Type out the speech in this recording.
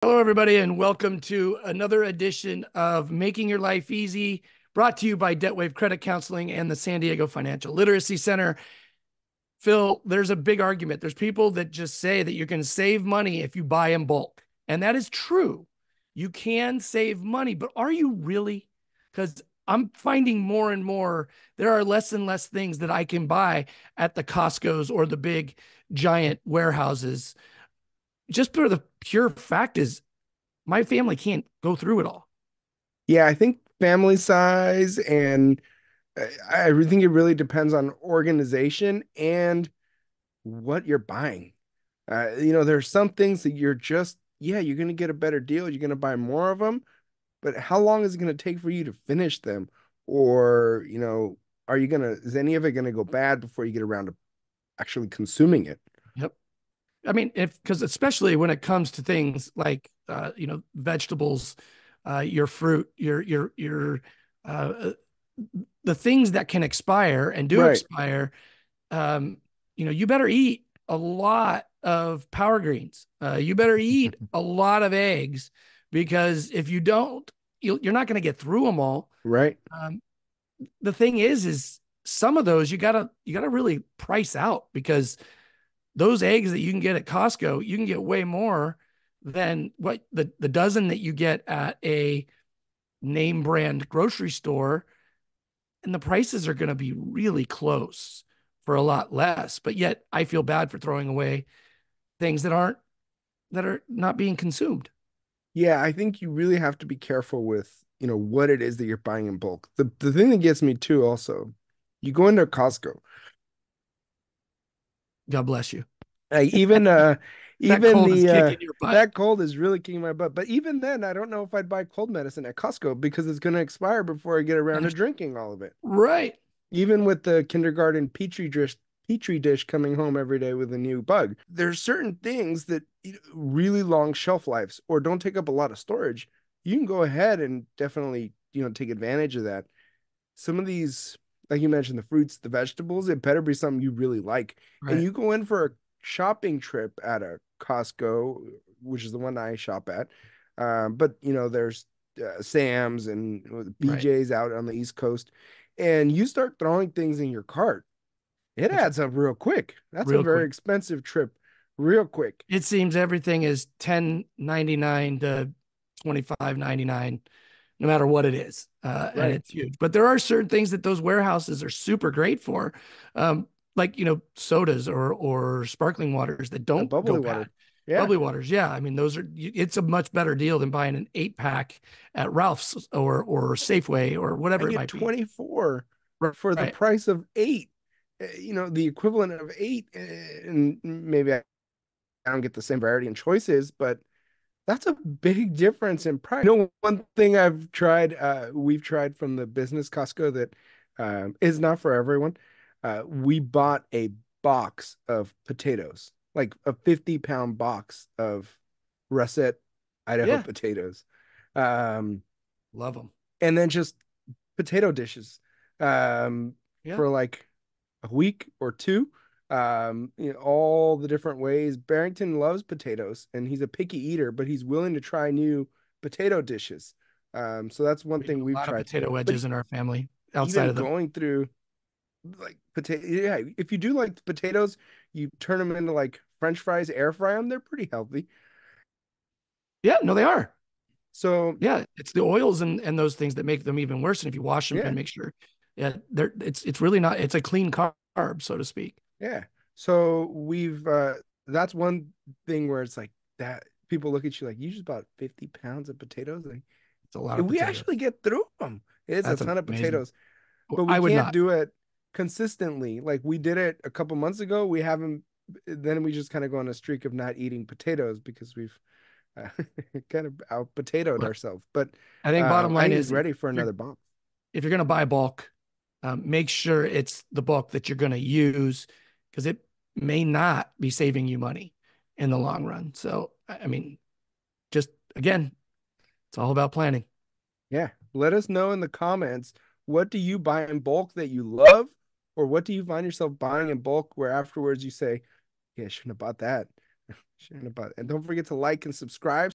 Hello, everybody, and welcome to another edition of Making Your Life Easy, brought to you by Debt Wave Credit Counseling and the San Diego Financial Literacy Center. Phil, there's a big argument. There's people that just say that you can save money if you buy in bulk. And that is true. You can save money, but are you really? Because I'm finding more and more there are less and less things that I can buy at the Costco's or the big giant warehouses. Just for the pure fact is my family can't go through it all. Yeah, I think family size and I think it really depends on organization and what you're buying. There's some things that you're going to get a better deal. You're going to buy more of them, but how long is it going to take for you to finish them? Or, is any of it going to go bad before you get around to actually consuming it? Yep. I mean, because especially when it comes to things like, vegetables, your fruit, uh, the things that can expire and do Right, expire, um, you better eat a lot of power greens. You better eat a lot of eggs because if you don't, you're not going to get through them all. right. Um, the thing is some of those you gotta really price out because those eggs that you can get at Costco, you can get way more than what the dozen that you get at a name brand grocery store. And the prices are going to be really close for a lot less. But yet I feel bad for throwing away things that are not being consumed. Yeah, I think you really have to be careful with, what it is that you're buying in bulk. The thing that gets me too also, you go into Costco. God bless you. Even That even cold is the kicking your butt. that cold is really kicking my butt. But even then, I don't know if I'd buy cold medicine at Costco because it's going to expire before I get around to drinking all of it. Right. Even with the kindergarten petri dish coming home every day with a new bug. There's certain things that really long shelf lives or don't take up a lot of storage. You can go ahead and definitely, take advantage of that. Some of these, like you mentioned, the fruits, the vegetables, it better be something you really like. And Right. you go in for a shopping trip at a Costco, which is the one I shop at. But there's Sam's and Right. BJ's out on the East Coast, and you start throwing things in your cart. It It's adds up real quick. That's a real very quick. expensive trip, real quick. It seems everything is 10.99 to 25.99 no matter what it is. And Right. it's huge. But there are certain things that those warehouses are super great for. Like, sodas or sparkling waters that The don't go bubbly bad. water. Yeah. Bubbly waters, yeah. I mean, it's a much better deal than buying an 8 pack at Ralph's or Safeway or I whatever it get might be. 24 Right. for the Right. price of eight. The equivalent of eight. And maybe I don't get the same variety and choices, but that's a big difference in price. One thing we've tried from the business Costco that is not for everyone. We bought a box of potatoes, like a 50-pound box of russet Idaho Yeah. potatoes. Um, Love them. and then just potato dishes Yeah. for like a week or two. All the different ways. Barrington loves potatoes and he's a picky eater, but he's willing to try new potato dishes. So that's one We do thing a we've lot of tried. potato But wedges in our family outside even of the. going through like potato, yeah, if you do like potatoes, you turn them into like French fries, air fry them, they're pretty healthy. Yeah, no, they are. So Yeah, it's the oils and those things that make them even worse. And if you wash them yeah, and make sure, yeah, it's really not. It's a clean carb, so to speak. yeah. So we've that's one thing where it's like that people look at you like you just bought 50 pounds of potatoes. Like It's a lot of we actually potatoes. get through them. It's a That's ton of amazing. potatoes, but we I would can't not. do it consistently. Like we did it a couple months ago. We haven't, then we just kind of go on a streak of not eating potatoes because we've uh, kind of out potatoed But ourselves. But I think bottom I line think he's is ready for you're another bump. if you're going to buy bulk, make sure it's the bulk that you're going to use because it may not be saving you money in the long run. So, I mean, just again, it's all about planning. Yeah. Let us know in the comments, what do you buy in bulk that you love? Or what do you find yourself buying in bulk where afterwards you say, yeah, I shouldn't have bought that. Shouldn't have bought it. And don't forget to like and subscribe.